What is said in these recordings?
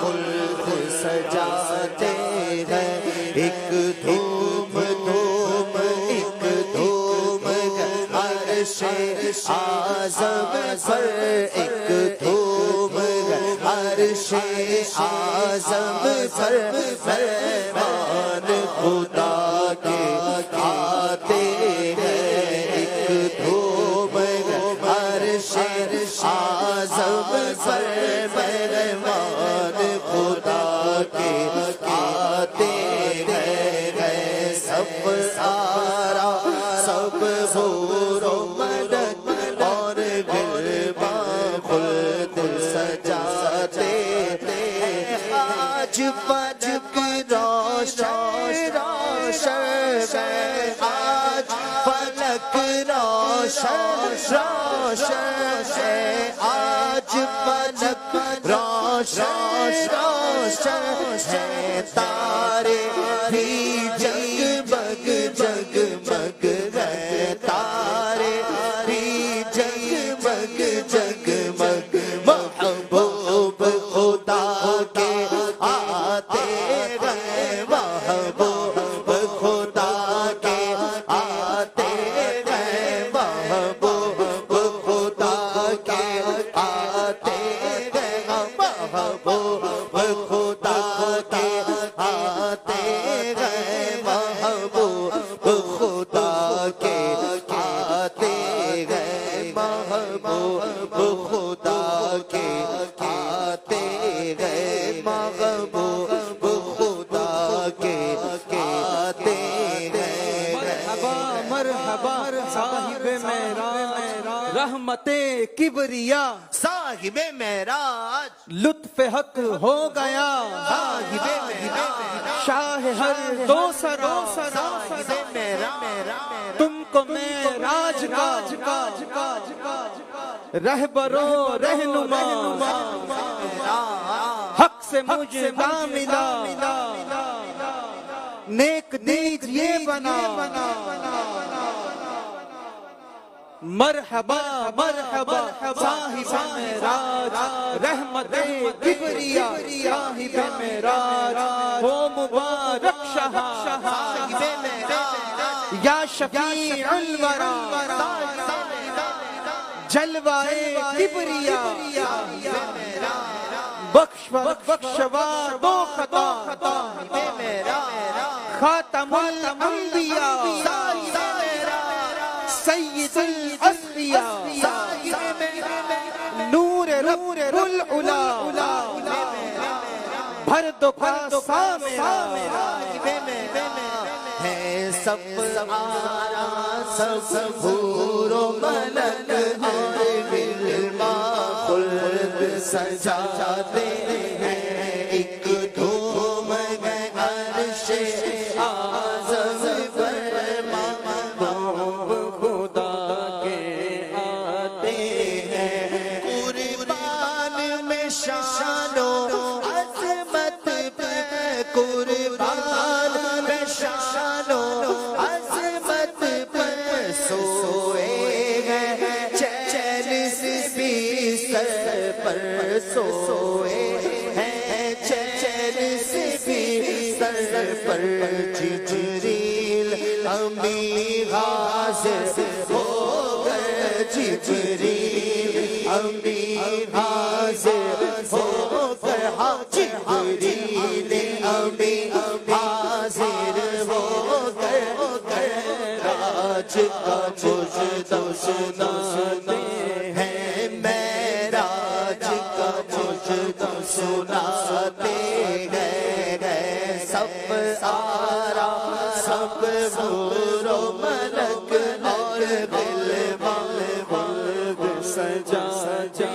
خلد سجاتے ہیں ایک دھوم دھوم ایک دھوم عرش اعظم پر ایک دھوم عرش اعظم پر مہمان خدا کے آتے ہیں ایک دھوم عرش اعظم پر مہمان خدا کے آتے ہیں سب آرا سب حور و ملک اور غلمان خلد سجاتے آج فلک روشن روشن آج فلک روشن روشن آج فلک روشن روشن تارے بھی جگمگ جگمگ ہیں تارے بھی جگمگ جگمگ محبوب خدا کے آتے ہیں محبوب خدا کے آتے ہیں محبوب خدا کے آتے ہیں محبوب خدا کے آتے ہیں محبوب خدا کے آتے ہیں محبوب خدا کے آتے ہیں محبوب خدا کے آتے ہیں مرحبا صاحب معراج رحمت کبریا صاحب معراج لطف حق ہو گیا صاحب معراج شاہ ہر دو سرا صاحب معراج تم کو معراج کا رہبر و رہنما حق سے مجھے ملا نیک نیک یہ بنا مرحبا مرحبا صاحب معراج رحمت کبریا صاحب معراج ہو مبارک شاہ صاحب معراج یا شفیع الورا جلوائے کبریا بخشوا دو خطا خاتم الانبیاء سید الاسقیاء نور رب العلا بھر دو کاسا میرا ہے سب آرا سب حور و ملک اور غلمان خلد سجاتے ہیں ایک دھوم عرش اعظم پر محبوب خدا کے آتے ہیں قربان میں شان و عظمت پہ قربان میں شان و عظمت پر سوئے ہیں چین سے بستر پر سوئے ہیں چین سے بستر پر جبریل امین حاضر ہو کر جبریل امین حاضر ہو کر جبریل امین حاضر ہو کر راج کا مجدہ سناتے ہیں معراج کا مجدہ سناتے ہیں سب آرا سب حور و ملک اور غلمان خلد سجاتے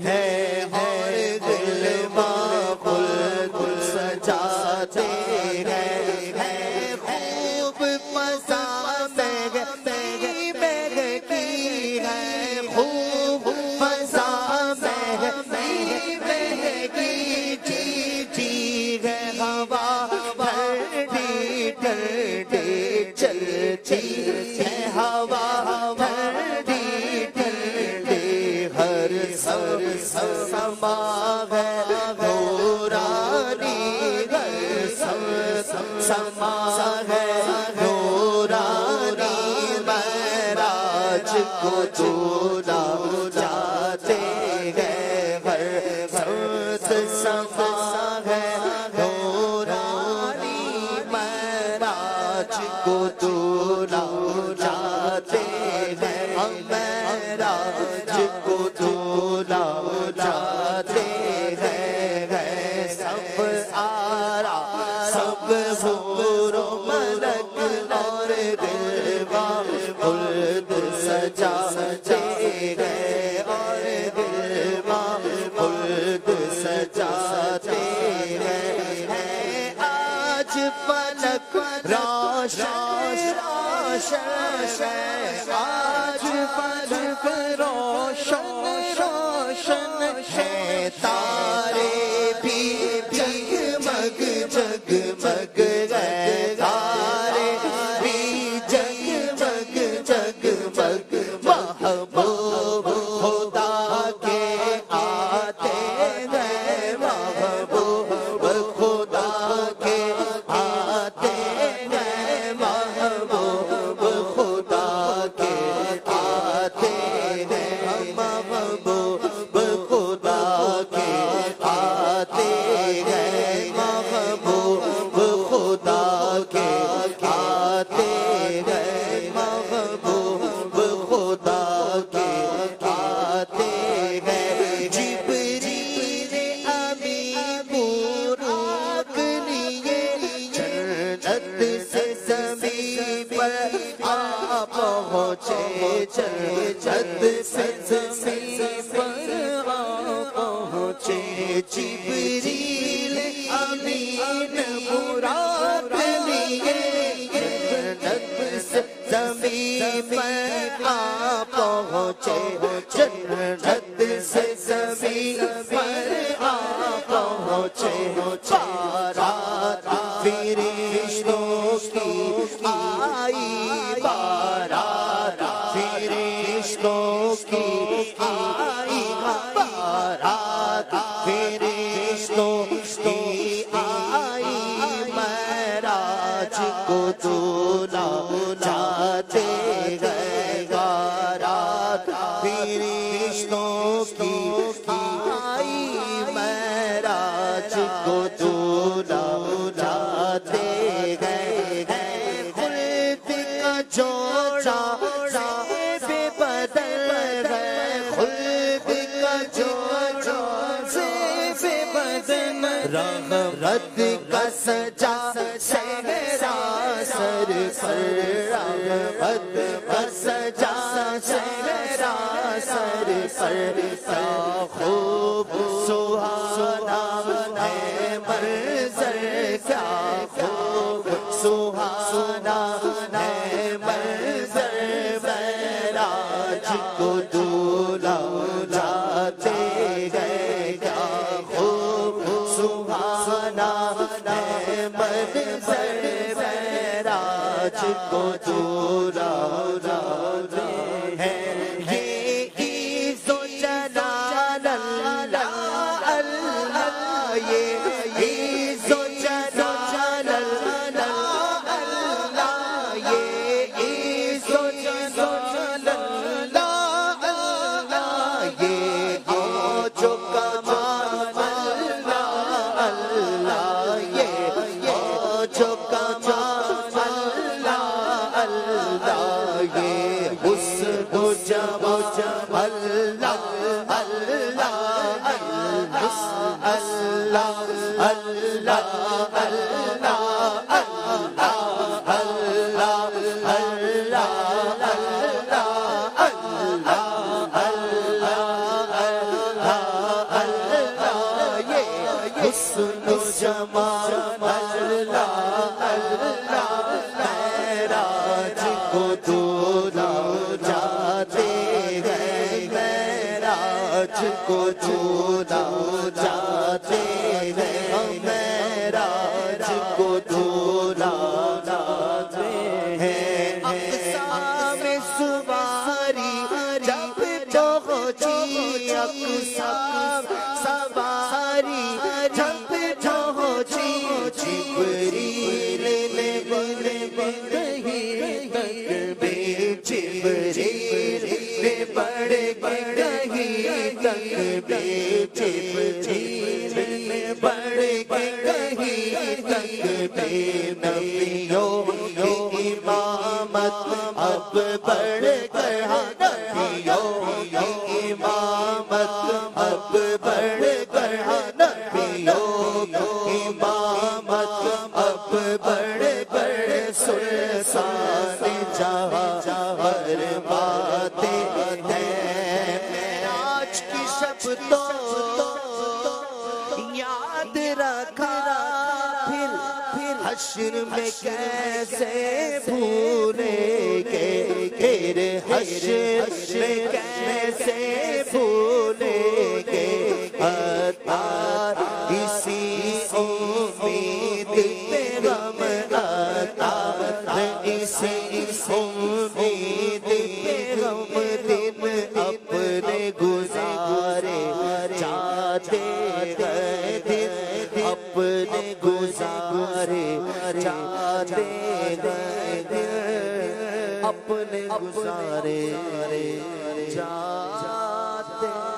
ہیں اور غلمان خلد سجاتے ہیں خوب مزہ کی ہے خوب مزہ ہوا ٹھنڈی ٹھنڈی چل سما ہے نورانی معراج کو دولا جاتے ہیں ہر سمت سما ہے نورانی معراج کو دولا جاتے ہیں معراج کو دولا جاتے ہیں سب آرا سب حور و ملک اور غلبا خلد سجاتے ہیں اور غلبا خلد سجاتے ہیں آج فلک روشن ہے آج فلک روشن ہے تارے بھی جگمگ جگمگ ہے تارے بھی جگمگ جگمگ محبوب خدا کے آتے ہیں محبوب خدا کے آتے ہیں محبوب خدا کے آتے ہیں محبوب خدا کے آتے ہیں محبوب خدا کے آتے ہیں محبوب خدا کے آتے ہیں جبریل امین براق لیے جنت سے زمین پر آ پہنچے جنت سے زمین پر آ پہنچے جبریل امین براق لیے جنت سے زمین پر آ پہنچے جنت سے زمین پر آ پہنچے بارات فرشتوں کی آئی بارات فرشتوں کی آئی بارات فرشتوں کی آئی معراج کو دولا جاتے گئے بارات فرشتوں کی آئی معراج کو دولا جاتے گئے خلد کا جوڑا صاحب بدل ہے خلد کا جوڑا صاحب بدل رحمت کا سجا سہرا سر پر رحمت کا سجا سہرا سر پر خوب سہانا ہے منظر کیا خوب سہانا ہے منظر معراج کو دولا جاتے گئے کیا خوب سہانا ہے منظر معراج کو دولا جاتے ہیں یہ عز و جلال اللہ اللہ یہ عز و جلال اللہ اللہ یہ عز و جلال اللہ اللہ یہ اوج و کمال اللہ اللہ یہ اوج و کمال اللہ اللہ یہ حسن و جمال اللہ اللہ اللہ اللہ اللہ حسن و جمال اللہ اللہ معراج کو دولا جاتے گئے معراج کو دولا جاتے گئے معراج کو دولا جاتے ہیں اقصا میں سواری جب پہنچی اقصا سواری جب پہنچی جبریل بھی نبیوں کی امامت اب بڑھ کر نبیوں کی امامت اب بڑھ کر نبیوں کی امامت اب بڑھ کر سلطان جہاں فرماتے ہیں معراج کی شب تو یاد رکھا پھر حشر میں کیسے بھولیں گے پھر حشر میں کیسے بھولیں گے عطار اسی امید پہ غم عطار اسی امید پہ غم دن اپنے گزارے جاتے گئے دن اپنے گزارے جاتے گئے دن اپنے گزارے جاتے